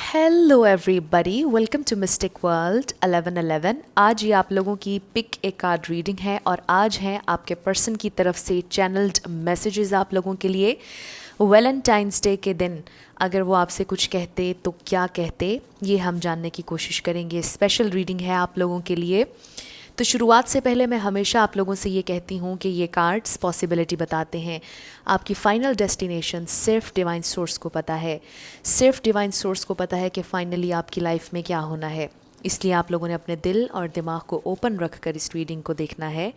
Hello everybody, welcome to mystic world 1111। आज ये आप लोगों की पिक ए कार्ड रीडिंग है और आज हैं आपके पर्सन की तरफ से चैनल्ड मैसेजेस आप लोगों के लिए। वैलेंटाइंस डे के दिन अगर वो आपसे कुछ कहते तो क्या कहते, ये हम जानने की कोशिश करेंगे। स्पेशल रीडिंग है आप लोगों के लिए। तो शुरुआत से पहले मैं हमेशा आप लोगों से ये कहती हूँ कि ये कार्ड्स पॉसिबिलिटी बताते हैं। आपकी फाइनल डेस्टिनेशन सिर्फ डिवाइन सोर्स को पता है। सिर्फ डिवाइन सोर्स को पता है कि फाइनली आपकी लाइफ में क्या होना है। इसलिए आप लोगों ने अपने दिल और दिमाग को ओपन रख कर इस रीडिंग को देखना है।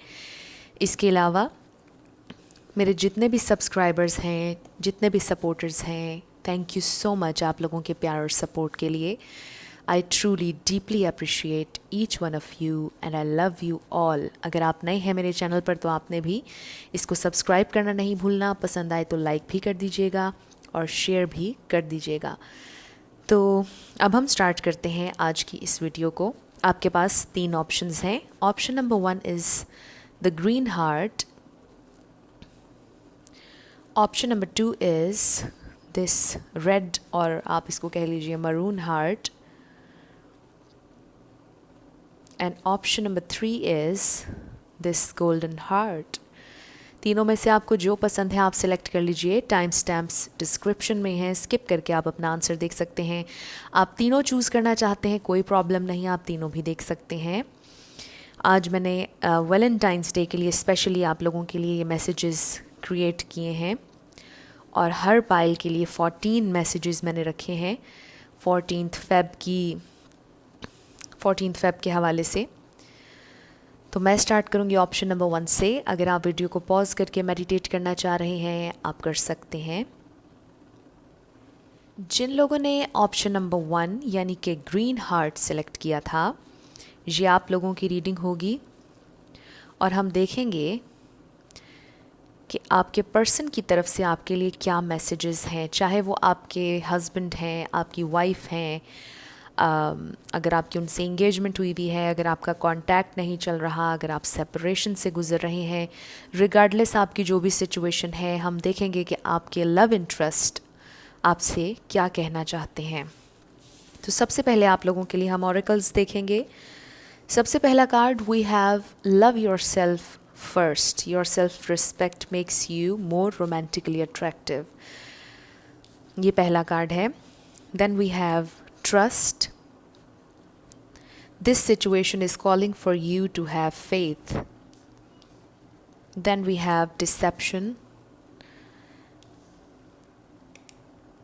इसके अलावा मेरे जितने भी सब्सक्राइबर्स हैं, जितने भी सपोर्टर्स हैं, थैंक यू सो मच आप लोगों के प्यार और सपोर्ट के लिए। I truly deeply appreciate each one of you and I love you all. अगर आप नए हैं मेरे चैनल पर तो आपने भी इसको सब्सक्राइब करना नहीं भूलना। पसंद आए तो लाइक भी कर दीजिएगा और शेयर भी कर दीजिएगा। तो अब हम स्टार्ट करते हैं आज की इस वीडियो को। आपके पास 3 ऑप्शंस हैं। Option number 1 is the green heart. Option number 2 is this red, और आप इसको कह लीजिए maroon heart. And option number 3 is this golden heart. तीनों में से आपको जो पसंद है आप सिलेक्ट कर लीजिए। टाइम स्टैम्प्स डिस्क्रिप्शन में हैं, स्किप करके आप अपना आंसर देख सकते हैं। आप तीनों चूज़ करना चाहते हैं कोई प्रॉब्लम नहीं, आप तीनों भी देख सकते हैं। आज मैंने वैलेंटाइंस डे के लिए स्पेशली आप लोगों के लिए ये मैसेजेस क्रिएट किए हैं और हर पाइल के लिए 14 मैसेजेस मैंने रखे हैं 14 फेब के हवाले से। तो मैं स्टार्ट करूंगी ऑप्शन नंबर 1 से। अगर आप वीडियो को पॉज करके मेडिटेट करना चाह रहे हैं आप कर सकते हैं। जिन लोगों ने ऑप्शन नंबर 1 यानी कि ग्रीन हार्ट सेलेक्ट किया था, ये आप लोगों की रीडिंग होगी और हम देखेंगे कि आपके पर्सन की तरफ से आपके लिए क्या मैसेजेस हैं। चाहे वो आपके हस्बैंड हैं, आपकी वाइफ हैं, अगर आपकी उनसे इंगेजमेंट हुई भी है, अगर आपका कांटेक्ट नहीं चल रहा, अगर आप सेपरेशन से गुजर रहे हैं, रिगार्डलेस आपकी जो भी सिचुएशन है, हम देखेंगे कि आपके लव इंटरेस्ट आपसे क्या कहना चाहते हैं। तो सबसे पहले आप लोगों के लिए हम ऑरेकल्स देखेंगे। सबसे पहला card we have love yourself first. Yourself respect makes you more romantically attractive. ये पहला कार्ड है। Then we have trust. This situation is calling for you to have faith. Then we have deception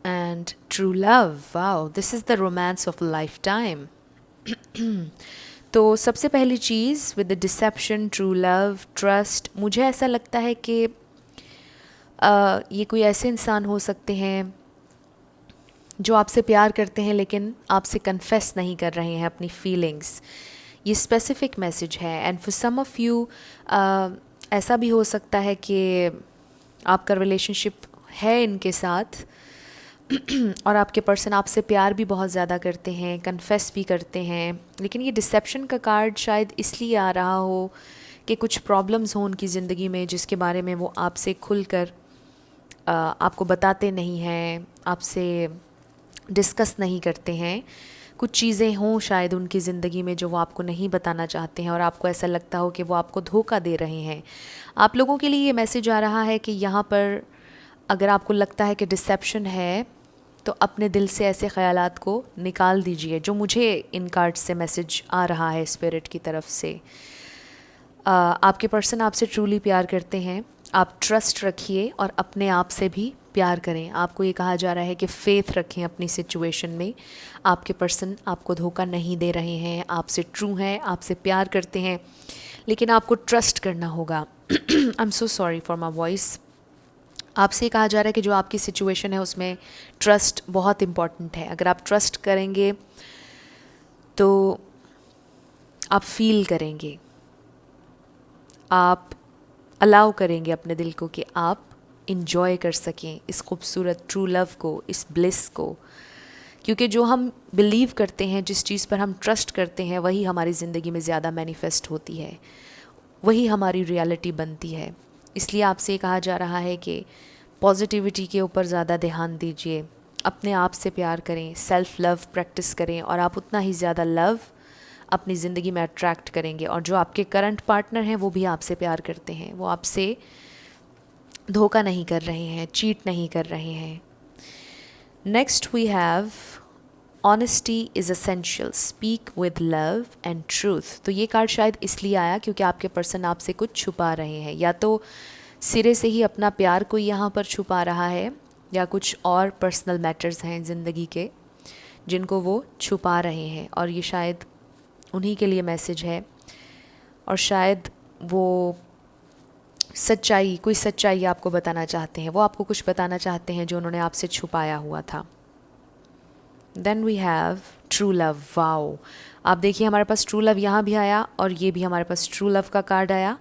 and true love. Wow, this is the romance of a lifetime. तो सबसे पहली चीज़ with the deception, true love, trust, मुझे ऐसा लगता है कि ये कोई ऐसे इंसान हो सकते हैं जो आपसे प्यार करते हैं लेकिन आपसे कन्फेस नहीं कर रहे हैं अपनी फीलिंग्स। ये स्पेसिफिक मैसेज है। And for some of you ऐसा भी हो सकता है कि आपका रिलेशनशिप है इनके साथ और आपके पर्सन आपसे प्यार भी बहुत ज़्यादा करते हैं, कन्फेस भी करते हैं, लेकिन ये डिसेप्शन का कार्ड शायद इसलिए आ रहा हो कि कुछ प्रॉब्लम्स हों उनकी ज़िंदगी में जिसके बारे में वो आपसे खुलकर आपको बताते नहीं हैं, आपसे डिस्कस नहीं करते हैं। कुछ चीज़ें हों शायद उनकी ज़िंदगी में जो वो आपको नहीं बताना चाहते हैं और आपको ऐसा लगता हो कि वो आपको धोखा दे रहे हैं। आप लोगों के लिए ये मैसेज आ रहा है कि यहाँ पर अगर आपको लगता है कि डिसेप्शन है तो अपने दिल से ऐसे ख़यालात को निकाल दीजिए। जो मुझे इन कार्ड से मैसेज आ रहा है स्पिरिट की तरफ से, आपके पर्सन आपसे ट्रूली प्यार करते हैं। आप ट्रस्ट रखिए और अपने आप से भी प्यार करें। आपको ये कहा जा रहा है कि फ़ेथ रखें अपनी सिचुएशन में। आपके पर्सन आपको धोखा नहीं दे रहे हैं, आपसे ट्रू हैं, आपसे प्यार करते हैं, लेकिन आपको ट्रस्ट करना होगा। आई am so sorry for my voice. आपसे कहा जा रहा है कि जो आपकी सिचुएशन है उसमें ट्रस्ट बहुत इम्पॉर्टेंट है। अगर आप ट्रस्ट करेंगे तो आप फील करेंगे, आप अलाउ करेंगे अपने दिल को कि आप इंजॉय कर सकें इस खूबसूरत ट्रू लव को, इस ब्लिस को। क्योंकि जो हम बिलीव करते हैं, जिस चीज़ पर हम ट्रस्ट करते हैं, वही हमारी ज़िंदगी में ज़्यादा मैनिफेस्ट होती है, वही हमारी रियलिटी बनती है। इसलिए आपसे कहा जा रहा है कि पॉजिटिविटी के ऊपर ज़्यादा ध्यान दीजिए, अपने आप से प्यार करें, सेल्फ लव प्रैक्टिस करें और आप उतना ही ज़्यादा लव अपनी ज़िंदगी में अट्रैक्ट करेंगे। और जो आपके करंट पार्टनर हैं वो भी आपसे प्यार करते हैं, वो आपसे धोखा नहीं कर रहे हैं, चीट नहीं कर रहे हैं। Next we have honesty is essential, speak with love and truth. तो ये कार्ड शायद इसलिए आया क्योंकि आपके पर्सन आपसे कुछ छुपा रहे हैं, या तो सिरे से ही अपना प्यार कोई यहाँ पर छुपा रहा है, या कुछ और पर्सनल मैटर्स हैं ज़िंदगी के जिनको वो छुपा रहे हैं, और ये शायद उन्हीं के लिए मैसेज है। और शायद वो सच्चाई, कोई सच्चाई आपको बताना चाहते हैं, वो आपको कुछ बताना चाहते हैं जो उन्होंने आपसे छुपाया हुआ था। Then we have true love. Wow, आप देखिए हमारे पास ट्रू लव यहाँ भी आया और ये भी हमारे पास ट्रू लव का कार्ड आया।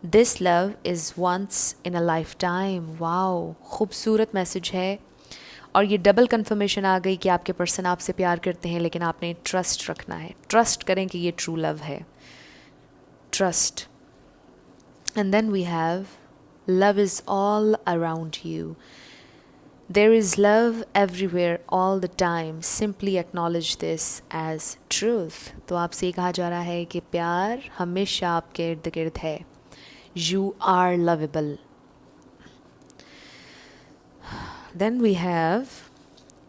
This love is once in a lifetime. Wow, खूबसूरत मैसेज है। और ये डबल कंफर्मेशन आ गई कि आपके पर्सन आपसे प्यार करते हैं, लेकिन आपने ट्रस्ट रखना है। ट्रस्ट करें कि ये ट्रू लव है, trust. And then we have love is all around you. There is love everywhere all the time. Simply acknowledge this as truth. तो आपसे ये कहा जा रहा है कि प्यार हमेशा आपके इर्द गिर्द है। You are lovable. Then we have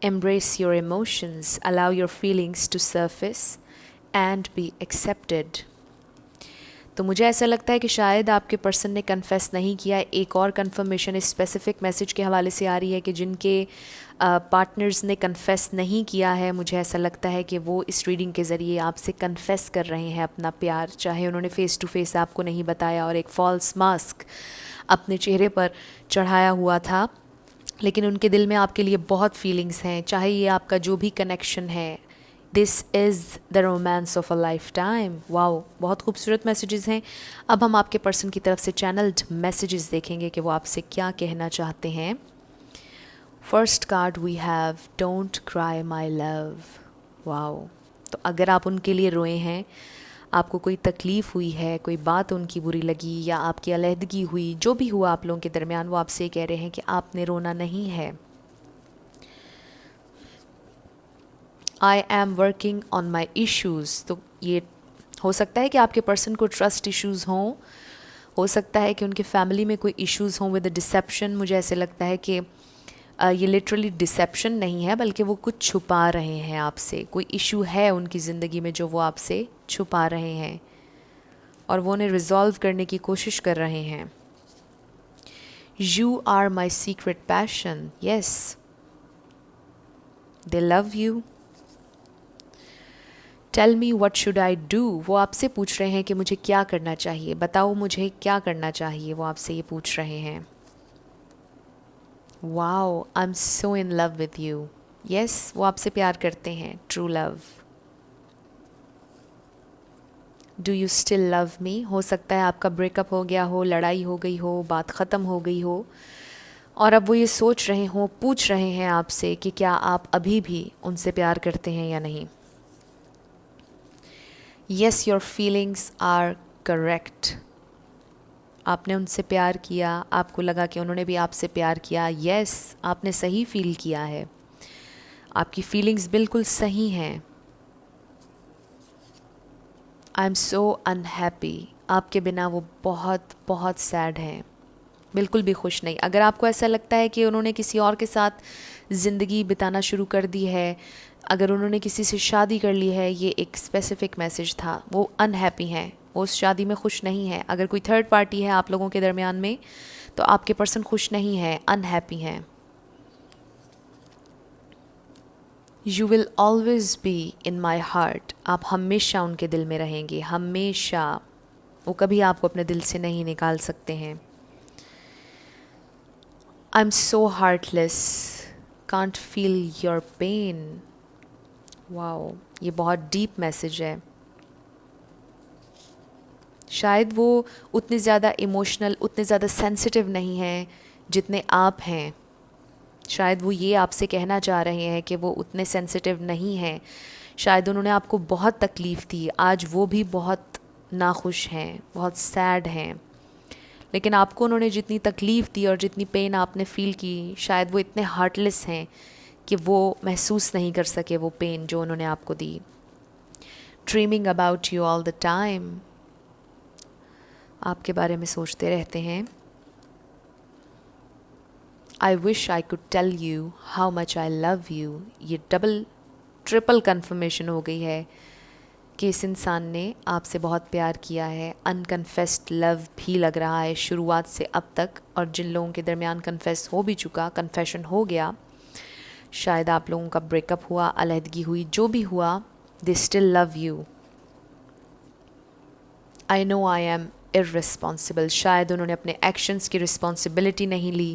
embrace your emotions, allow your feelings to surface and be accepted. तो मुझे ऐसा लगता है कि शायद आपके पर्सन ने कन्फेस नहीं किया। एक और कन्फर्मेशन इस स्पेसिफिक मैसेज के हवाले से आ रही है कि जिनके पार्टनर्स ने कन्फेस नहीं किया है, मुझे ऐसा लगता है कि वो इस रीडिंग के ज़रिए आपसे कन्फेस कर रहे हैं अपना प्यार, चाहे उन्होंने फ़ेस टू फेस आपको नहीं बताया और एक फ़ॉल्स मास्क अपने चेहरे पर चढ़ाया हुआ था, लेकिन उनके दिल में आपके लिए बहुत फीलिंग्स हैं। चाहे ये आपका जो भी कनेक्शन है, this is the romance of a lifetime. Wow, बहुत खूबसूरत मैसेजेस हैं। अब हम आपके पर्सन की तरफ से चैनल्ड मैसेजेस देखेंगे कि वो आपसे क्या कहना चाहते हैं। First card we have don't cry my love. Wow, तो अगर आप उनके लिए रोए हैं, आपको कोई तकलीफ़ हुई है, कोई बात उनकी बुरी लगी या आपकी अलहदगी हुई, जो भी हुआ आप लोगों के दरमियान, वो आपसे कह रहे हैं कि आपने रोना नहीं है। I am working on my issues. तो ये हो सकता है कि आपके पर्सन को ट्रस्ट इश्यूज़ हों, हो सकता है कि उनके फैमिली में कोई इश्यूज़ हों विद डिसेप्शन। मुझे ऐसे लगता है कि ये लिटरली डिसेप्शन नहीं है, बल्कि वो कुछ छुपा रहे हैं आपसे। कोई इशू है उनकी ज़िंदगी में जो वो आपसे छुपा रहे हैं और वो उन्हें रिजॉल्व करने की कोशिश कर रहे हैं। You are my secret passion. Yes, they love you. Tell me what should I do. वो आपसे पूछ रहे हैं कि मुझे क्या करना चाहिए, बताओ मुझे क्या करना चाहिए, वो आपसे ये पूछ रहे हैं। Wow, I am so in love with you. Yes, वो आपसे प्यार करते हैं, true love. Do you still love me. हो सकता है आपका ब्रेकअप हो गया हो, लड़ाई हो गई हो, बात ख़त्म हो गई हो, और अब वो ये सोच रहे हों, पूछ रहे हैं आपसे कि क्या आप अभी भी उनसे प्यार करते हैं या नहीं। Yes, your feelings are correct. आपने उनसे प्यार किया, आपको लगा कि उन्होंने भी आपसे प्यार किया। येस, आपने सही फील किया है, आपकी फीलिंग्स बिल्कुल सही हैं। I am so unhappy. आपके बिना वो बहुत बहुत सैड हैं, बिल्कुल भी खुश नहीं। अगर आपको ऐसा लगता है कि उन्होंने किसी और के साथ ज़िंदगी बिताना शुरू कर दी है, अगर उन्होंने किसी से शादी कर ली है, ये एक स्पेसिफिक मैसेज था, वो अनहैप्पी हैं, वो उस शादी में खुश नहीं है। अगर कोई थर्ड पार्टी है आप लोगों के दरमियान में, तो आपके पर्सन खुश नहीं है, अनहैप्पी हैं। You will always be in my heart. आप हमेशा उनके दिल में रहेंगे, हमेशा। वो कभी आपको अपने दिल से नहीं निकाल सकते हैं। I am so heartless, can't feel your pain. Wow, ये बहुत डीप मैसेज है। शायद वो उतने ज़्यादा इमोशनल, उतने ज़्यादा सेंसिटिव नहीं हैं जितने आप हैं। शायद वो ये आपसे कहना चाह रहे हैं कि वो उतने सेंसिटिव नहीं हैं। शायद उन्होंने आपको बहुत तकलीफ़ दी, आज वो भी बहुत नाखुश हैं, बहुत सैड हैं, लेकिन आपको उन्होंने जितनी तकलीफ़ दी और जितनी पेन आपने फ़ील की, शायद वो इतने हार्टलेस हैं कि वो महसूस नहीं कर सके वो पेन जो उन्होंने आपको दी। Dreaming about you all the time, आपके बारे में सोचते रहते हैं। I wish I could tell you how much I love you, ये डबल ट्रिपल कन्फर्मेशन हो गई है कि इस इंसान ने आपसे बहुत प्यार किया है। अनकन्फेस्ड लव भी लग रहा है शुरुआत से अब तक, और जिन लोगों के दरमियान कन्फेस हो भी चुका, कन्फेशन हो गया, शायद आप लोगों का ब्रेकअप हुआ, अलहदगी हुई, जो भी हुआ, they still love you. I know I am irresponsible, शायद उन्होंने अपने एक्शंस की रिस्पॉन्सिबिलिटी नहीं ली।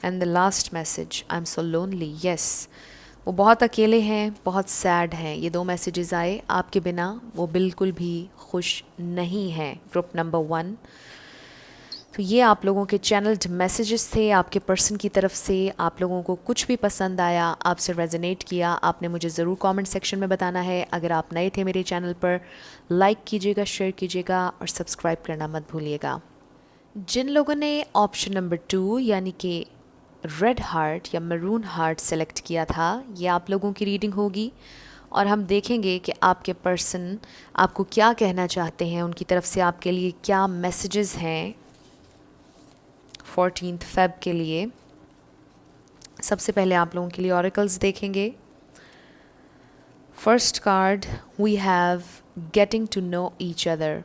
And the last message, I am so lonely, yes, वो बहुत अकेले हैं, बहुत सैड हैं। ये 2 मैसेजेस आए, आपके बिना वो बिल्कुल भी खुश नहीं हैं। Group number 1। तो ये आप लोगों के चैनल्ड मैसेजेस थे आपके पर्सन की तरफ से। आप लोगों को कुछ भी पसंद आया, आपसे रेजोनेट किया, आपने मुझे ज़रूर कमेंट सेक्शन में बताना है। अगर आप नए थे मेरे चैनल पर, लाइक कीजिएगा, शेयर कीजिएगा और सब्सक्राइब करना मत भूलिएगा। जिन लोगों ने ऑप्शन नंबर 2 यानी कि रेड हार्ट या मरून हार्ट सेलेक्ट किया था, ये आप लोगों की रीडिंग होगी और हम देखेंगे कि आपके पर्सन आपको क्या कहना चाहते हैं, उनकी तरफ से आपके लिए क्या मैसेजेस हैं 14 फेब के लिए। सबसे पहले आप लोगों के लिए ऑरेकल्स देखेंगे। First card we have getting to know each other.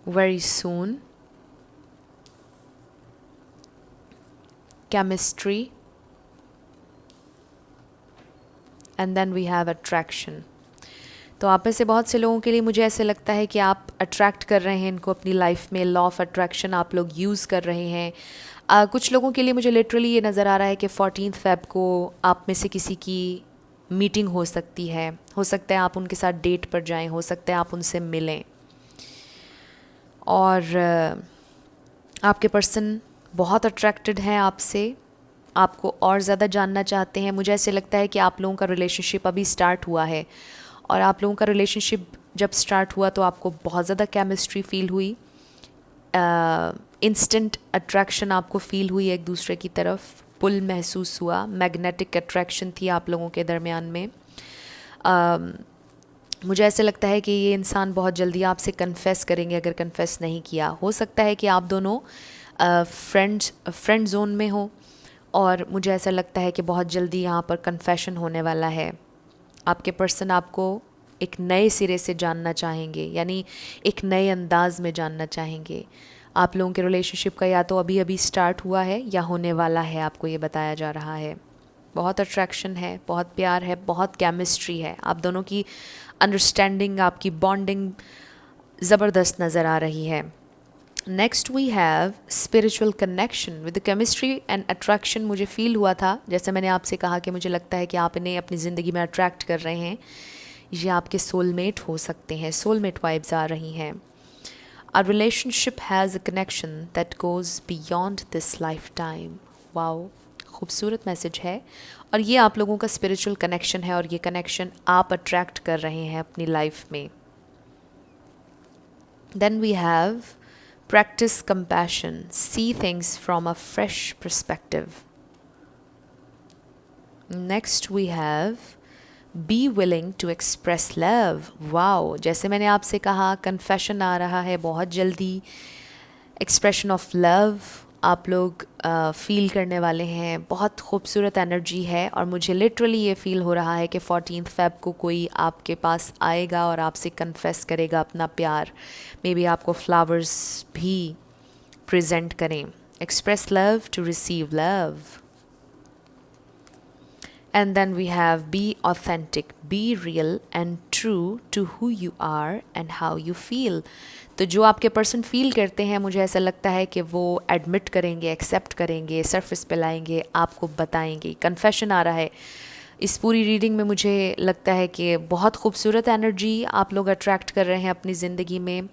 Very soon, chemistry, and then we have attraction. तो आप में से बहुत से लोगों के लिए मुझे ऐसे लगता है कि आप अट्रैक्ट कर रहे हैं इनको अपनी लाइफ में। लॉ ऑफ अट्रैक्शन आप लोग यूज़ कर रहे हैं। कुछ लोगों के लिए मुझे लिटरली ये नज़र आ रहा है कि 14 फेब को आप में से किसी की मीटिंग हो सकती है। हो सकता है आप उनके साथ डेट पर जाएं, हो सकता है आप उनसे मिलें, और आपके पर्सन बहुत अट्रैक्टेड हैं आपसे, आपको और ज़्यादा जानना चाहते हैं। मुझे ऐसे लगता है कि आप लोगों का रिलेशनशिप अभी स्टार्ट हुआ है, और आप लोगों का रिलेशनशिप जब स्टार्ट हुआ तो आपको बहुत ज़्यादा केमिस्ट्री फील हुई, इंस्टेंट अट्रैक्शन आपको फील हुई, एक दूसरे की तरफ पुल महसूस हुआ, मैग्नेटिक अट्रैक्शन थी आप लोगों के दरमियान में। मुझे ऐसे लगता है कि ये इंसान बहुत जल्दी आपसे कन्फेस करेंगे, अगर कन्फेस नहीं किया। हो सकता है कि आप दोनों फ्रेंड जोन में हो, और मुझे ऐसा लगता है कि बहुत जल्दी यहाँ पर कन्फेशन होने वाला है। आपके पर्सन आपको एक नए सिरे से जानना चाहेंगे, यानी एक नए अंदाज में जानना चाहेंगे। आप लोगों के रिलेशनशिप का या तो अभी अभी स्टार्ट हुआ है या होने वाला है, आपको ये बताया जा रहा है। बहुत अट्रैक्शन है, बहुत प्यार है, बहुत केमिस्ट्री है, आप दोनों की अंडरस्टैंडिंग, आपकी बॉन्डिंग ज़बरदस्त नज़र आ रही है। Next we have spiritual connection with the chemistry and attraction. मुझे फील हुआ था, जैसे मैंने आपसे कहा कि मुझे लगता है कि आप इन्हें अपनी ज़िंदगी में अट्रैक्ट कर रहे हैं। ये आपके सोलमेट हो सकते हैं, सोलमेट वाइब्स आ रही हैं। Our relationship has a connection that goes beyond this lifetime. Wow, खूबसूरत मैसेज है, और ये आप लोगों का स्पिरिचुअल कनेक्शन है, और ये कनेक्शन आप अट्रैक्ट कर रहे हैं अपनी लाइफ में। Then we have practice compassion, see things from a fresh perspective. Next we have be willing to express love. Wow, जैसे मैंने आपसे कहा, कन्फेशन आ रहा है बहुत जल्दी, एक्सप्रेशन ऑफ लव आप लोग फील करने वाले हैं। बहुत खूबसूरत एनर्जी है, और मुझे लिटरली ये फ़ील हो रहा है कि 14 फेब को कोई आपके पास आएगा और आपसे कन्फेस करेगा अपना प्यार। मे बी आपको फ्लावर्स भी प्रेजेंट करें। Express love to receive love. And then we have be authentic, be real and true to who you are and how you feel. तो जो आपके पर्सन फील करते हैं, मुझे ऐसा लगता है कि वो एडमिट करेंगे, एक्सेप्ट करेंगे, सरफेस पे लाएंगे, आपको बताएंगे। कन्फेशन आ रहा है इस पूरी रीडिंग में। मुझे लगता है कि बहुत खूबसूरत एनर्जी आप लोग अट्रैक्ट कर रहे हैं अपनी ज़िंदगी में।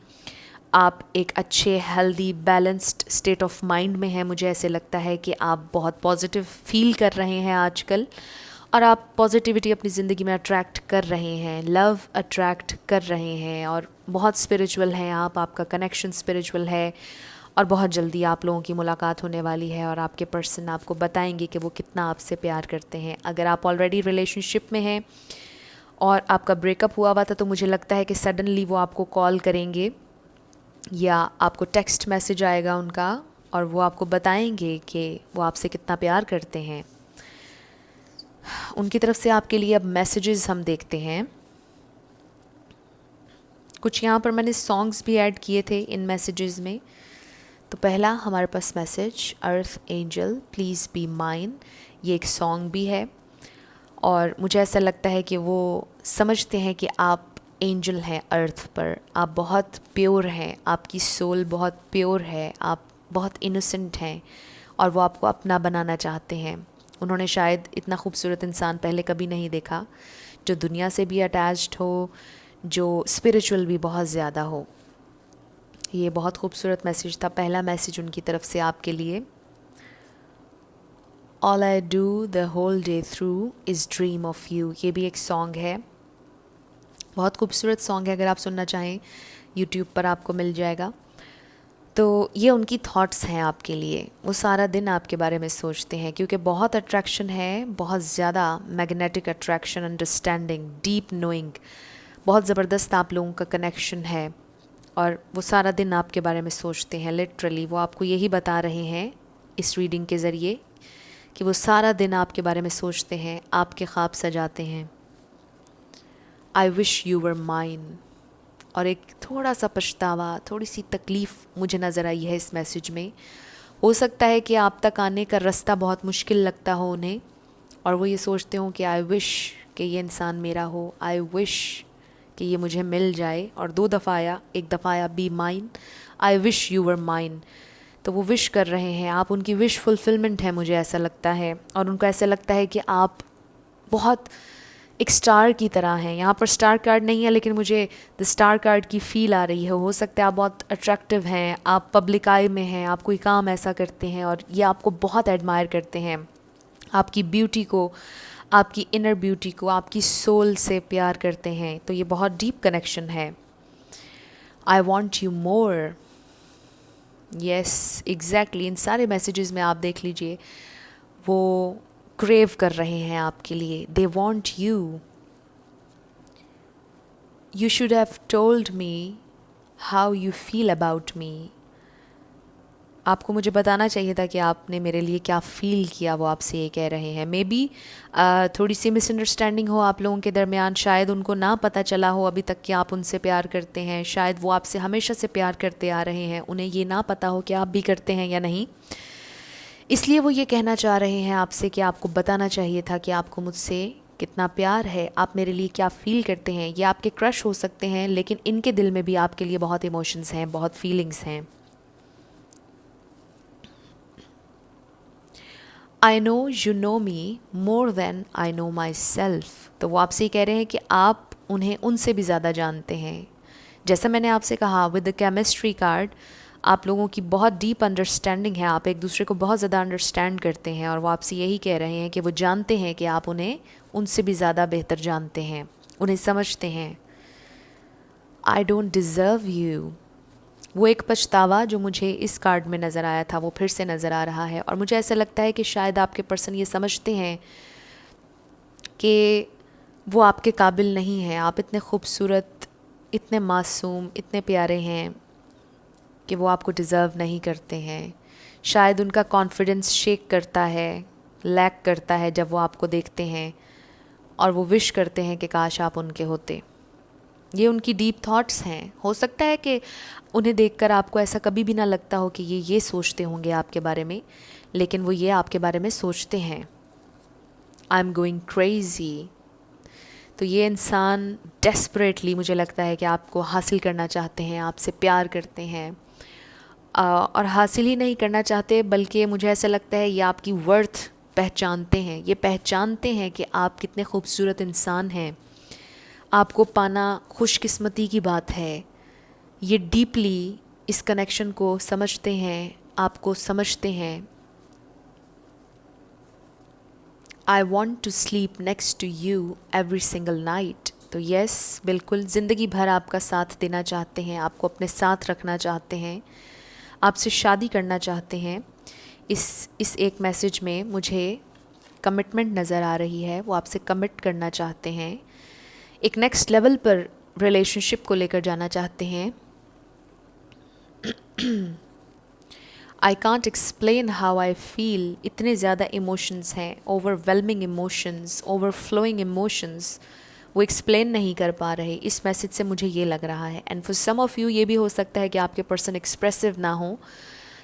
आप एक अच्छे, healthy, balanced state of mind में हैं। मुझे ऐसे लगता है कि आप बहुत पॉजिटिव फील कर रहे हैं आजकल, और आप पॉजिटिविटी अपनी ज़िंदगी में अट्रैक्ट कर रहे हैं, लव अट्रैक्ट कर रहे हैं, और बहुत स्पिरिचुअल हैं आप, आपका कनेक्शन स्पिरिचुअल है, और बहुत जल्दी आप लोगों की मुलाकात होने वाली है और आपके पर्सन आपको बताएंगे कि वो कितना आपसे प्यार करते हैं। अगर आप ऑलरेडी रिलेशनशिप में हैं और आपका ब्रेकअप हुआ था तो मुझे लगता है कि सडनली वो आपको कॉल करेंगे या आपको टेक्स्ट मैसेज आएगा उनका और वो आपको बताएंगे कि वो आपसे कितना प्यार करते हैं। उनकी तरफ से आपके लिए अब मैसेजेस हम देखते हैं। कुछ यहाँ पर मैंने सॉन्ग्स भी ऐड किए थे इन मैसेजेस में। तो पहला हमारे पास message, earth angel please be mine, ये एक सॉन्ग भी है और मुझे ऐसा लगता है कि वो समझते हैं कि आप एंजल हैं अर्थ पर, आप बहुत प्योर हैं, आपकी सोल बहुत प्योर है, आप बहुत इनोसेंट हैं और वो आपको अपना बनाना चाहते हैं। उन्होंने शायद इतना खूबसूरत इंसान पहले कभी नहीं देखा जो दुनिया से भी अटैच्ड हो, जो स्पिरिचुअल भी बहुत ज़्यादा हो। ये बहुत खूबसूरत मैसेज था, पहला मैसेज उनकी तरफ से आपके लिए। All I do the whole day through is dream of you, ये भी एक सॉन्ग है, बहुत खूबसूरत सॉन्ग है। अगर आप सुनना चाहें यूट्यूब पर आपको मिल जाएगा। तो ये उनकी थॉट्स हैं आपके लिए, वो सारा दिन आपके बारे में सोचते हैं क्योंकि बहुत अट्रैक्शन है, बहुत ज़्यादा magnetic attraction, understanding, deep knowing, बहुत ज़बरदस्त आप लोगों का कनेक्शन है और वो सारा दिन आपके बारे में सोचते हैं। लिटरली वो आपको यही बता रहे हैं इस रीडिंग के ज़रिए कि वो सारा दिन आपके बारे में सोचते हैं, आपके ख्वाब सजाते हैं। I wish you were mine, और एक थोड़ा सा पछतावा, थोड़ी सी तकलीफ़ मुझे नज़र आई है इस मैसेज में। हो सकता है कि आप तक आने का रास्ता बहुत मुश्किल लगता हो उन्हें और वो ये सोचते हों कि आई विश कि ये इंसान मेरा हो, आई विश कि ये मुझे मिल जाए, और दो दफ़ा आया, एक दफ़ा आया be mine, I wish you were mine. तो वो विश कर रहे हैं, आप उनकी विश फुलफिलमेंट है मुझे ऐसा लगता है। और उनको ऐसा लगता है कि आप बहुत एक स्टार की तरह हैं। यहाँ पर स्टार कार्ड नहीं है लेकिन मुझे द स्टार कार्ड की फ़ील आ रही है। हो सकता है आप बहुत अट्रैक्टिव हैं, आप पब्लिक आई में हैं, आप कोई काम ऐसा करते हैं और ये आपको बहुत एडमायर करते हैं, आपकी ब्यूटी को, आपकी इनर ब्यूटी को, आपकी सोल से प्यार करते हैं। तो ये बहुत डीप कनेक्शन है। I want you more, yes exactly, इन सारे मैसेजेस में आप देख लीजिए वो क्रेव कर रहे हैं आपके लिए। दे want you, you should have told me how you feel about me, आपको मुझे बताना चाहिए था कि आपने मेरे लिए क्या फ़ील किया, वो आपसे ये कह रहे हैं। मे बी थोड़ी सी मिसअंडरस्टैंडिंग हो आप लोगों के दरमियान, शायद उनको ना पता चला हो अभी तक कि आप उनसे प्यार करते हैं, शायद वो आपसे हमेशा से प्यार करते आ रहे हैं, उन्हें ये ना पता हो कि आप भी करते हैं या नहीं। इसलिए वो ये कहना चाह रहे हैं आपसे कि आपको बताना चाहिए था कि आपको मुझसे कितना प्यार है, आप मेरे लिए क्या फ़ील करते हैं। ये आपके क्रश हो सकते हैं लेकिन इनके दिल में भी आपके लिए बहुत इमोशंस हैं, बहुत फीलिंग्स हैं। I know you know me more than I know myself, तो वो आपसे कह रहे हैं कि आप उन्हें उनसे भी ज़्यादा जानते हैं। जैसा मैंने आपसे कहा विद द केमिस्ट्री कार्ड, आप लोगों की बहुत डीप अंडरस्टैंडिंग है, आप एक दूसरे को बहुत ज़्यादा अंडरस्टैंड करते हैं और वो आपसे यही कह रहे हैं कि वो जानते हैं कि आप उन्हें उनसे भी ज़्यादा बेहतर जानते हैं, उन्हें समझते हैं। आई डोंट डिज़र्व यू, वो एक पछतावा जो मुझे इस कार्ड में नज़र आया था वो फिर से नज़र आ रहा है और मुझे ऐसा लगता है कि शायद आपके पर्सन ये समझते हैं कि वो आपके काबिल नहीं हैं। आप इतने खूबसूरत, इतने मासूम, इतने प्यारे हैं कि वो आपको डिज़र्व नहीं करते हैं। शायद उनका कॉन्फिडेंस शेक करता है, लैक करता है जब वो आपको देखते हैं और वो विश करते हैं कि काश आप उनके होते। ये उनकी डीप थॉट्स हैं। हो सकता है कि उन्हें देखकर आपको ऐसा कभी भी ना लगता हो कि ये सोचते होंगे आपके बारे में, लेकिन वो ये आपके बारे में सोचते हैं। आई एम गोइंग क्रेज़ी, तो ये इंसान डेस्परेटली मुझे लगता है कि आपको हासिल करना चाहते हैं, आपसे प्यार करते हैं और हासिल ही नहीं करना चाहते बल्कि मुझे ऐसा लगता है ये आपकी वर्थ पहचानते हैं। ये पहचानते हैं कि आप कितने खूबसूरत इंसान हैं, आपको पाना खुशकिस्मती की बात है। ये डीपली इस कनेक्शन को समझते हैं, आपको समझते हैं। I want to sleep next to you every single night, तो यस बिल्कुल ज़िंदगी भर आपका साथ देना चाहते हैं, आपको अपने साथ रखना चाहते हैं, आपसे शादी करना चाहते हैं। इस एक मैसेज में मुझे कमिटमेंट नज़र आ रही है, वो आपसे कमिट करना चाहते हैं, एक नेक्स्ट लेवल पर रिलेशनशिप को लेकर जाना चाहते हैं। I can't explain how I feel, इतने ज़्यादा इमोशंस हैं, ओवरवेलमिंग इमोशंस, ओवरफ्लोइंग इमोशंस, वो एक्सप्लेन नहीं कर पा रहे। इस मैसेज से मुझे ये लग रहा है। And for some of you ये भी हो सकता है कि आपके पर्सन एक्सप्रेसिव ना हो,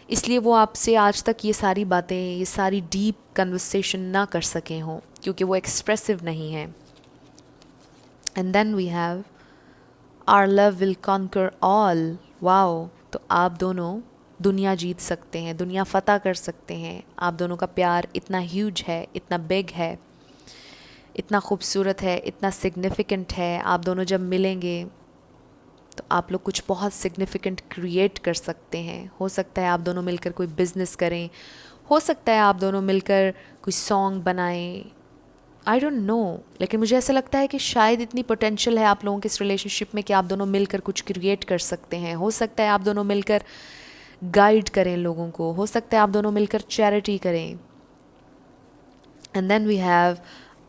इसलिए वो आपसे आज तक ये सारी बातें, ये सारी डीप कन्वर्सेशन ना कर सके हों, क्योंकि वो एक्सप्रेसिव नहीं है। And then we have our love will conquer all. Wow, तो आप दोनों दुनिया जीत सकते हैं, दुनिया फ़तह कर सकते हैं। आप दोनों का प्यार इतना ह्यूज है, इतना बिग है, इतना खूबसूरत है, इतना सिग्निफिकेंट है। आप दोनों जब मिलेंगे तो आप लोग कुछ बहुत सिग्निफिकेंट क्रिएट कर सकते हैं। हो सकता है आप दोनों मिलकर कोई बिज़नेस करें, हो सकता है आप दोनों मिलकर कोई सॉन्ग बनाएं, आई डोंट नो। लेकिन मुझे ऐसा लगता है कि शायद इतनी पोटेंशियल है आप लोगों के इस रिलेशनशिप में कि आप दोनों मिलकर कुछ क्रिएट कर सकते हैं। हो सकता है आप दोनों मिलकर गाइड करें लोगों को, हो सकता है आप दोनों मिलकर चैरिटी करें। And then we have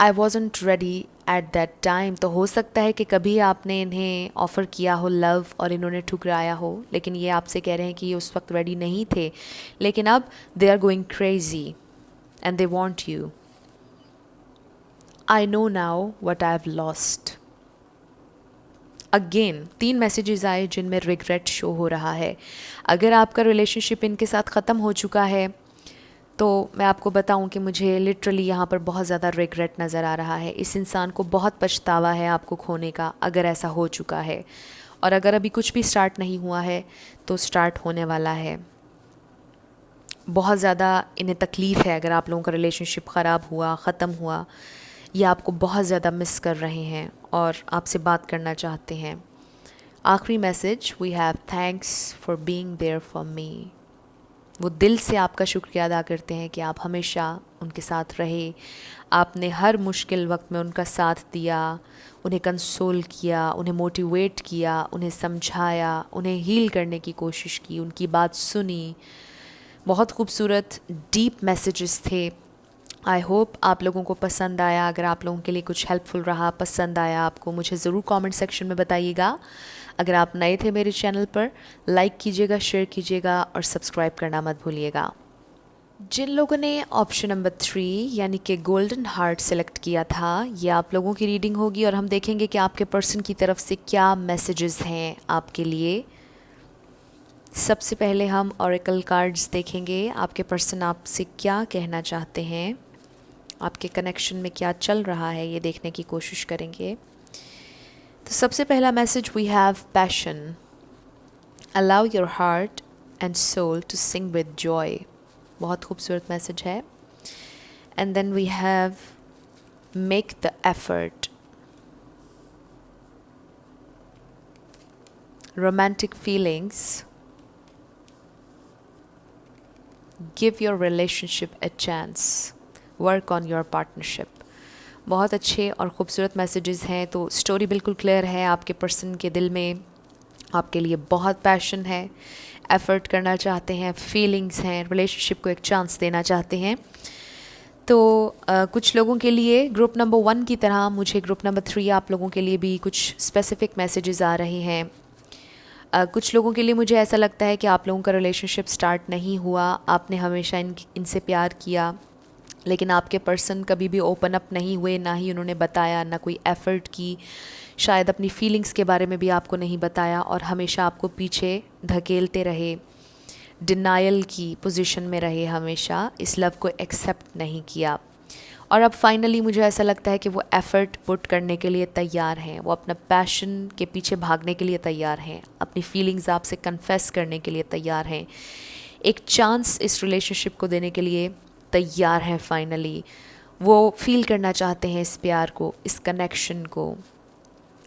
I wasn't ready at that time. तो हो सकता है कि कभी आपने इन्हें ऑफ़र किया हो लव और इन्होंने ठुकराया हो, लेकिन ये आपसे कह रहे हैं कि ये उस वक्त रेडी नहीं थे, लेकिन अब they are going crazy and they want you. I know now what I have lost. Again 3 messages आए जिनमें रिग्रेट शो हो रहा है। अगर आपका रिलेशनशिप इनके साथ ख़त्म हो चुका है तो मैं आपको बताऊं कि मुझे लिटरली यहाँ पर बहुत ज़्यादा रिग्रेट नज़र आ रहा है। इस इंसान को बहुत पछतावा है आपको खोने का, अगर ऐसा हो चुका है। और अगर अभी कुछ भी स्टार्ट नहीं हुआ है तो स्टार्ट होने वाला है। बहुत ज़्यादा इन्हें तकलीफ़ है अगर आप लोगों का रिलेशनशिप ख़राब हुआ, ख़त्म हुआ। ये आपको बहुत ज़्यादा मिस कर रहे हैं और आपसे बात करना चाहते हैं। आखिरी message we have thanks for being there for me. वो दिल से आपका शुक्रिया अदा करते हैं कि आप हमेशा उनके साथ रहे, आपने हर मुश्किल वक्त में उनका साथ दिया, उन्हें कंसोल किया, उन्हें मोटिवेट किया, उन्हें समझाया, उन्हें हील करने की कोशिश की, उनकी बात सुनी। बहुत खूबसूरत डीप मैसेजेस थे। आई होप आप लोगों को पसंद आया। अगर आप लोगों के लिए कुछ हेल्पफुल रहा, पसंद आया आपको, मुझे ज़रूर कमेंट सेक्शन में बताइएगा। अगर आप नए थे मेरे चैनल पर, लाइक कीजिएगा, शेयर कीजिएगा और सब्सक्राइब करना मत भूलिएगा। जिन लोगों ने ऑप्शन नंबर 3 यानी कि गोल्डन हार्ट सेलेक्ट किया था, ये आप लोगों की रीडिंग होगी और हम देखेंगे कि आपके पर्सन की तरफ से क्या मैसेजेस हैं आपके लिए। सबसे पहले हम ऑरेकल कार्ड्स देखेंगे। आपके पर्सन आपसे क्या कहना चाहते हैं, आपके कनेक्शन में क्या चल रहा है, ये देखने की कोशिश करेंगे। तो सबसे पहला message we have passion. Allow your heart and soul to sing with joy. बहुत खूबसूरत मैसेज है। And then we have make the effort. Romantic feelings. Give your relationship a chance. Work on your partnership. बहुत अच्छे और ख़ूबसूरत messages हैं। तो story बिल्कुल क्लियर है। आपके पर्सन के दिल में आपके लिए बहुत पैशन है, एफ़र्ट करना चाहते हैं, फीलिंग्स हैं, रिलेशनशिप को एक चांस देना चाहते हैं। तो कुछ लोगों के लिए ग्रुप नंबर 1 की तरह मुझे ग्रुप नंबर 3 आप लोगों के लिए भी कुछ स्पेसिफ़िक मैसेजेस आ रहे हैं। कुछ लोगों के लिए मुझे ऐसा लगता है कि आप लोगों का रिलेशनशिप स्टार्ट नहीं हुआ, आपने हमेशा इनसे प्यार किया, लेकिन आपके पर्सन कभी भी ओपन अप नहीं हुए, ना ही उन्होंने बताया, ना कोई एफ़र्ट की, शायद अपनी फीलिंग्स के बारे में भी आपको नहीं बताया और हमेशा आपको पीछे धकेलते रहे, डिनायल की पोजीशन में रहे, हमेशा इस लव को एक्सेप्ट नहीं किया। और अब फाइनली मुझे ऐसा लगता है कि वो एफ़र्ट पुट करने के लिए तैयार हैं, वो अपना पैशन के पीछे भागने के लिए तैयार हैं, अपनी फीलिंग्स आपसे कन्फेस करने के लिए तैयार हैं, एक चांस इस रिलेशनशिप को देने के लिए तैयार हैं। फाइनली वो फील करना चाहते हैं इस प्यार को, इस कनेक्शन को,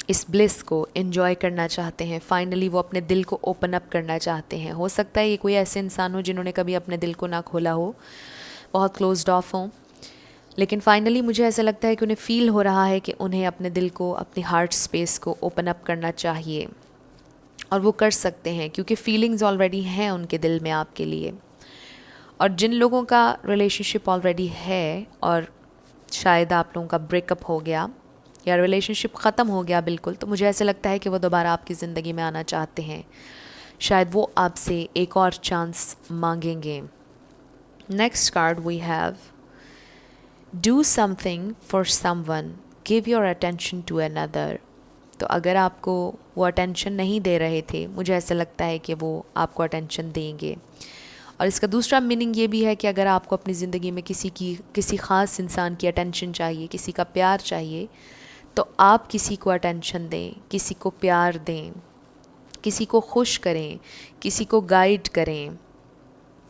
इस ब्लिस को एंजॉय करना चाहते हैं। फाइनली वो अपने दिल को ओपन अप करना चाहते हैं। हो सकता है ये कोई ऐसे इंसान हो जिन्होंने कभी अपने दिल को ना खोला हो, बहुत क्लोज्ड ऑफ हों, लेकिन फाइनली मुझे ऐसा लगता है कि उन्हें फ़ील हो रहा है कि उन्हें अपने दिल को, अपनी हार्ट स्पेस को ओपन अप करना चाहिए। और वो कर सकते हैं क्योंकि फीलिंग्स ऑलरेडी हैं उनके दिल में आपके लिए। और जिन लोगों का रिलेशनशिप ऑलरेडी है और शायद आप लोगों का ब्रेकअप हो गया या रिलेशनशिप ख़त्म हो गया बिल्कुल, तो मुझे ऐसे लगता है कि वो दोबारा आपकी ज़िंदगी में आना चाहते हैं। शायद वो आपसे एक और चांस मांगेंगे। Next card we have do something for someone, give your attention to another. तो अगर आपको वो अटेंशन नहीं दे रहे थे, मुझे ऐसा लगता है कि वो आपको अटेंशन देंगे। और इसका दूसरा मीनिंग ये भी है कि अगर आपको अपनी ज़िंदगी में किसी ख़ास इंसान की अटेंशन चाहिए, किसी का प्यार चाहिए, तो आप किसी को अटेंशन दें, किसी को प्यार दें, किसी को खुश करें, किसी को गाइड करें,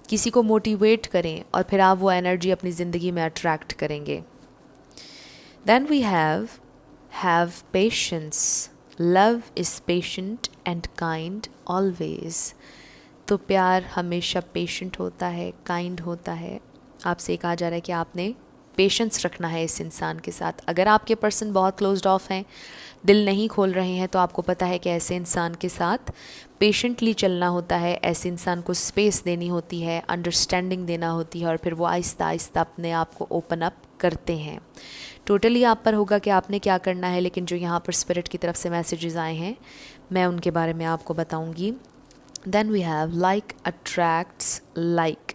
किसी को मोटिवेट करें, और फिर आप वो एनर्जी अपनी ज़िंदगी में अट्रैक्ट करेंगे। Then we have patience, love is patient and kind always. तो प्यार हमेशा पेशेंट होता है, काइंड होता है। आपसे कहा जा रहा है कि आपने पेशेंस रखना है इस इंसान के साथ। अगर आपके पर्सन बहुत क्लोज्ड ऑफ हैं, दिल नहीं खोल रहे हैं, तो आपको पता है कि ऐसे इंसान के साथ पेशेंटली चलना होता है, ऐसे इंसान को स्पेस देनी होती है, अंडरस्टैंडिंग देना होती है, और फिर वो आहिस्ता आहिस्ता अपने आप को ओपन अप करते हैं। टोटली आप पर होगा कि आपने क्या करना है, लेकिन जो यहाँ पर स्पिरिट की तरफ से मैसेजेस आए हैं, मैं उनके बारे में आपको बताऊँगी। Then we have like attracts like.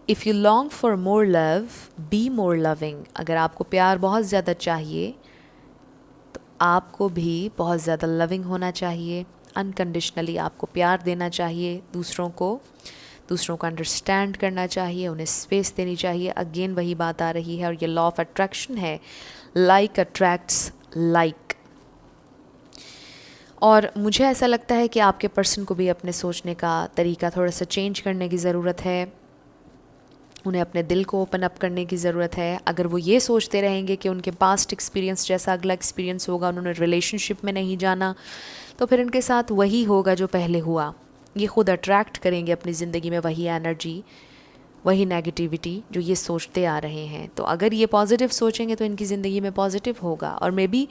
If you long for more love, be more loving. अगर आपको प्यार बहुत ज़्यादा चाहिए, तो आपको भी बहुत ज़्यादा लविंग होना चाहिए। अनकंडीशनली आपको प्यार देना चाहिए दूसरों को अंडरस्टैंड करना चाहिए, उन्हें स्पेस देनी चाहिए। अगेन वही बात आ रही है, और ये लॉ ऑफ अट्रैक्शन है, लाइक अट्रैक्ट्स लाइक। और मुझे ऐसा लगता है कि आपके पर्सन को भी अपने सोचने का तरीका थोड़ा सा चेंज करने की ज़रूरत है, उन्हें अपने दिल को ओपन अप करने की ज़रूरत है। अगर वो ये सोचते रहेंगे कि उनके पास्ट एक्सपीरियंस जैसा अगला एक्सपीरियंस होगा, उन्होंने रिलेशनशिप में नहीं जाना, तो फिर उनके साथ वही होगा जो पहले हुआ। ये खुद अट्रैक्ट करेंगे अपनी ज़िंदगी में वही एनर्जी, वही नेगेटिविटी जो ये सोचते आ रहे हैं। तो अगर ये पॉजिटिव सोचेंगे तो इनकी ज़िंदगी में पॉजिटिव होगा, और मे बी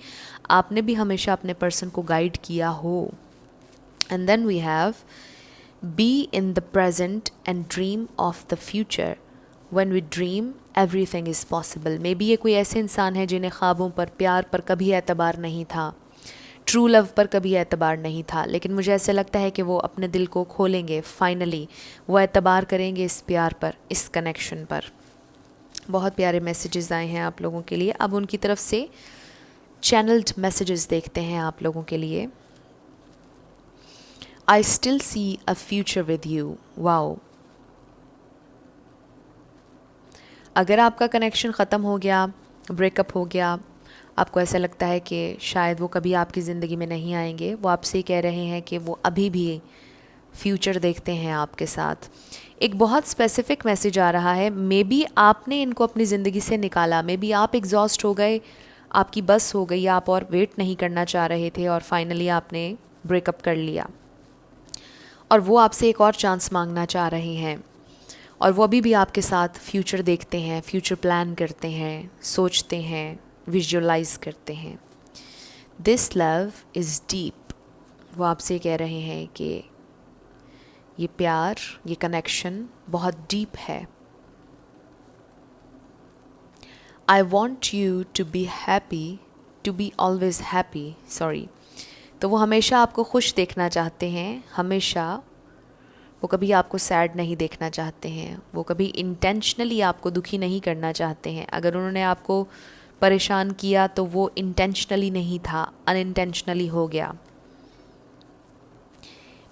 आपने भी हमेशा अपने पर्सन को गाइड किया हो। And then we have be in the present and dream of the future. When we dream, everything is possible. Maybe ये कोई ऐसे इंसान है जिन्हें ख्वाबों पर, प्यार पर कभी एतबार नहीं था, ट्रू लव पर कभी एतबार नहीं था, लेकिन मुझे ऐसा लगता है कि वो अपने दिल को खोलेंगे। फाइनली वो एतबार करेंगे इस प्यार पर, इस कनेक्शन पर। बहुत प्यारे मैसेजेस आए हैं आप लोगों के लिए। अब उनकी तरफ से चैनल्ड मैसेजेस देखते हैं आप लोगों के लिए। I still see a future with you. Wow. अगर आपका कनेक्शन ख़त्म हो गया, ब्रेकअप हो गया, आपको ऐसा लगता है कि शायद वो कभी आपकी ज़िंदगी में नहीं आएंगे, वो आपसे कह रहे हैं कि वो अभी भी फ्यूचर देखते हैं आपके साथ। एक बहुत स्पेसिफिक मैसेज आ रहा है। मे बी आपने इनको अपनी ज़िंदगी से निकाला, मे बी आप एग्जॉस्ट हो गए, आपकी बस हो गई, आप और वेट नहीं करना चाह रहे थे, और फाइनली आपने ब्रेकअप कर लिया, और वो आपसे एक और चांस मांगना चाह रहे हैं, और वो अभी भी आपके साथ फ्यूचर देखते हैं, फ्यूचर प्लान करते हैं, सोचते हैं, विजुअलाइज करते हैं। This love is deep. वो आपसे कह रहे हैं कि ये प्यार, ये कनेक्शन बहुत डीप है। I want you to be happy, to be always happy. Sorry. तो वो हमेशा आपको खुश देखना चाहते हैं, हमेशा। वो कभी आपको सैड नहीं देखना चाहते हैं, वो कभी इंटेंशनली आपको दुखी नहीं करना चाहते हैं। अगर उन्होंने आपको परेशान किया तो वो इंटेंशनली नहीं था, अनइंटेंशनली हो गया।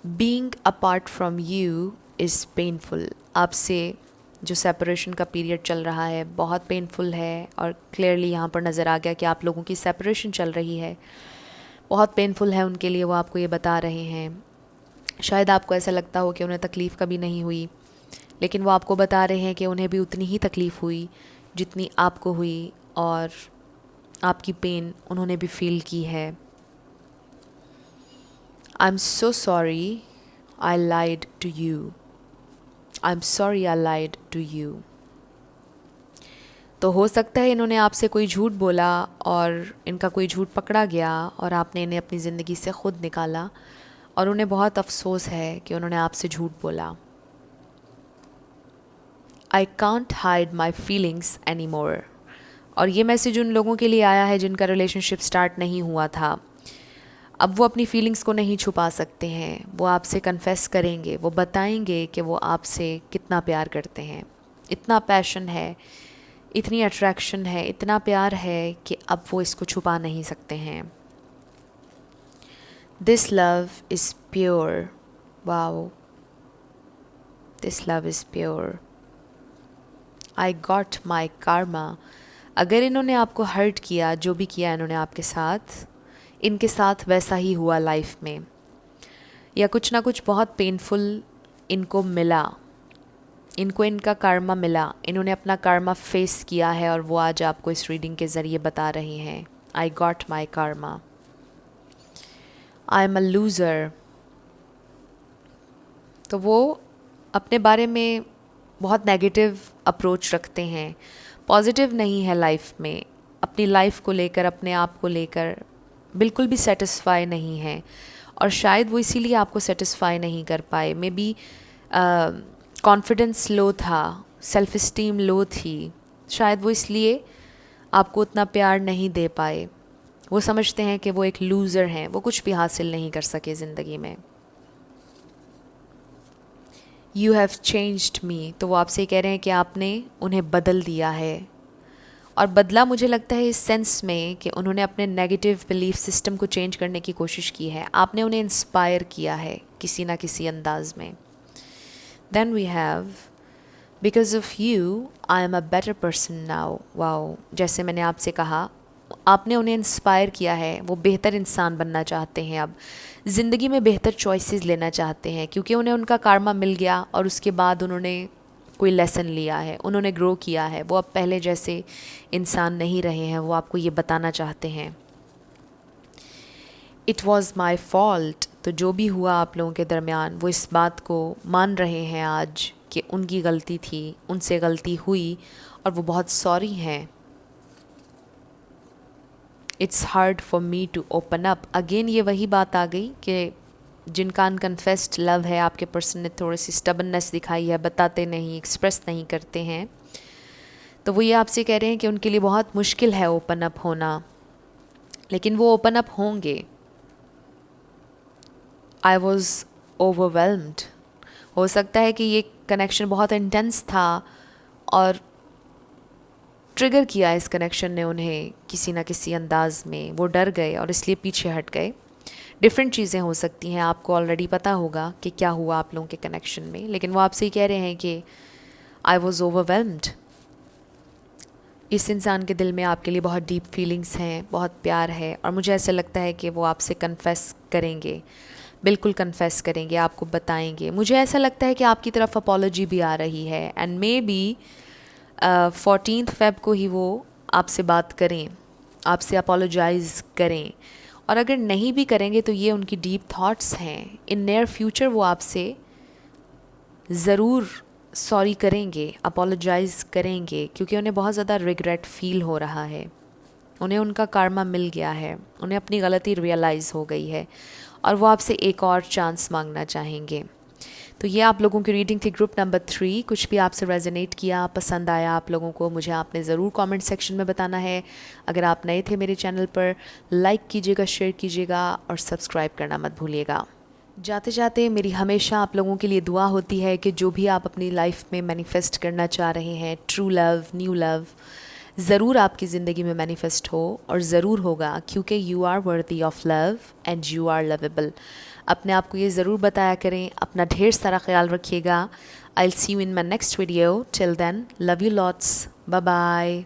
Being apart from you is painful. आपसे जो सेपरेशन का पीरियड चल रहा है बहुत पेनफुल है, और क्लियरली यहाँ पर नज़र आ गया कि आप लोगों की सेपरेशन चल रही है, बहुत पेनफुल है उनके लिए। वो आपको ये बता रहे हैं। शायद आपको ऐसा लगता हो कि उन्हें तकलीफ़ कभी नहीं हुई, लेकिन वो आपको बता रहे हैं कि उन्हें भी उतनी ही तकलीफ़ हुई जितनी आपको हुई, और आपकी पेन उन्होंने भी फील की है। I am so sorry I lied to you. I am sorry I lied to you. तो हो सकता है इन्होंने आपसे कोई झूठ बोला, और इनका कोई झूठ पकड़ा गया, और आपने इन्हें अपनी ज़िंदगी से ख़ुद निकाला, और उन्हें बहुत अफसोस है कि उन्होंने आपसे झूठ बोला। I can't hide my feelings any more. और ये मैसेज उन लोगों के लिए आया है जिनका रिलेशनशिप स्टार्ट नहीं हुआ था। अब वो अपनी फीलिंग्स को नहीं छुपा सकते हैं, वो आपसे कन्फेस करेंगे, वो बताएंगे कि वो आपसे कितना प्यार करते हैं। इतना पैशन है, इतनी अट्रैक्शन है, इतना प्यार है कि अब वो इसको छुपा नहीं सकते हैं। This love is pure. Wow, this love is pure. I got my karma। अगर इन्होंने आपको हर्ट किया, जो भी किया इन्होंने आपके साथ, इनके साथ वैसा ही हुआ लाइफ में, या कुछ ना कुछ बहुत पेनफुल इनको मिला, इनको इनका कर्मा मिला, इन्होंने अपना कर्मा फेस किया है और वो आज आपको इस रीडिंग के ज़रिए बता रही हैं, I got my Karma. I am a loser. तो वो अपने बारे में बहुत नेगेटिव अप्रोच रखते हैं, पॉजिटिव नहीं है लाइफ में, अपनी लाइफ को लेकर, अपने आप को लेकर बिल्कुल भी सेटिस्फाई नहीं है। और शायद वो इसीलिए आपको सेटिस्फाई नहीं कर पाए। मे बी कॉन्फिडेंस लो था, सेल्फ इस्टीम लो थी, शायद वो इसलिए आपको उतना प्यार नहीं दे पाए। वो समझते हैं कि वो एक लूज़र हैं, वो कुछ भी हासिल नहीं कर सके ज़िंदगी में। You have changed me. तो वो आपसे कह रहे हैं कि आपने उन्हें बदल दिया है। और बदला मुझे लगता है इस सेंस में कि उन्होंने अपने नेगेटिव बिलीफ सिस्टम को चेंज करने की कोशिश की है, आपने उन्हें इंस्पायर किया है किसी ना किसी अंदाज में। Then we have because of you I am a better person now. Wow, जैसे मैंने आपसे कहा, आपने उन्हें इंस्पायर किया है, वो बेहतर इंसान बनना चाहते हैं, अब ज़िंदगी में बेहतर चॉइसेस लेना चाहते हैं, क्योंकि उन्हें उनका karma मिल गया और उसके बाद उन्होंने कोई लेसन लिया है, उन्होंने ग्रो किया है, वो अब पहले जैसे इंसान नहीं रहे हैं, वो आपको ये बताना चाहते हैं। It was my fault. तो जो भी हुआ आप लोगों के दरमियान, वो इस बात को मान रहे हैं आज कि उनकी गलती थी, उनसे गलती हुई और वो बहुत सॉरी हैं। It's hard for me to open up. Again ये वही बात आ गई कि जिनका अनकन्फेस्ड लव है, आपके पर्सन ने थोड़ी सी स्टबननेस दिखाई है, बताते नहीं, एक्सप्रेस नहीं करते हैं, तो वो ये आपसे कह रहे हैं कि उनके लिए बहुत मुश्किल है ओपन अप होना, लेकिन वो ओपन अप होंगे। I was overwhelmed. हो सकता है कि ये कनेक्शन बहुत इंटेंस था और ट्रिगर किया इस कनेक्शन ने उन्हें किसी ना किसी अंदाज में, वो डर गए और इसलिए पीछे हट गए। डिफरेंट चीज़ें हो सकती हैं, आपको ऑलरेडी पता होगा कि क्या हुआ आप लोगों के कनेक्शन में, लेकिन वो आपसे ही कह रहे हैं कि आई वॉज ओवरवेल्म्ड। इस इंसान के दिल में आपके लिए बहुत डीप फीलिंग्स हैं, बहुत प्यार है, और मुझे ऐसा लगता है कि वो आपसे कन्फेस करेंगे, बिल्कुल कन्फेस करेंगे, आपको बताएंगे। मुझे ऐसा लगता है कि आपकी तरफ अपॉलॉजी भी आ रही है, एंड मे बी 14 Feb को ही वो आपसे बात करें, आपसे अपोलोजाइज़ करें। और अगर नहीं भी करेंगे तो ये उनकी डीप थॉट्स हैं। इन नियर फ्यूचर वो आपसे ज़रूर सॉरी करेंगे, अपोलोजाइज़ करेंगे, क्योंकि उन्हें बहुत ज़्यादा रिग्रेट फील हो रहा है। उन्हें उनका karma मिल गया है, उन्हें अपनी गलती रियलाइज़ हो गई है और वो आपसे एक और चांस मांगना चाहेंगे। तो ये आप लोगों की रीडिंग थी ग्रुप नंबर 3। कुछ भी आपसे रेजोनेट किया, पसंद आया आप लोगों को, मुझे आपने ज़रूर कमेंट सेक्शन में बताना है। अगर आप नए थे मेरे चैनल पर, लाइक कीजिएगा, शेयर कीजिएगा और सब्सक्राइब करना मत भूलिएगा। जाते जाते मेरी हमेशा आप लोगों के लिए दुआ होती है कि जो भी आप अपनी लाइफ में मैनिफेस्ट करना चाह रहे हैं, ट्रू लव, न्यू लव, ज़रूर आपकी ज़िंदगी में मैनिफेस्ट हो, और ज़रूर होगा, क्योंकि you are worthy of love and you are lovable. अपने आप को ये ज़रूर बताया करें। अपना ढेर सारा ख्याल रखिएगा। I will see you in my next video. Till then, love you lots, bye bye.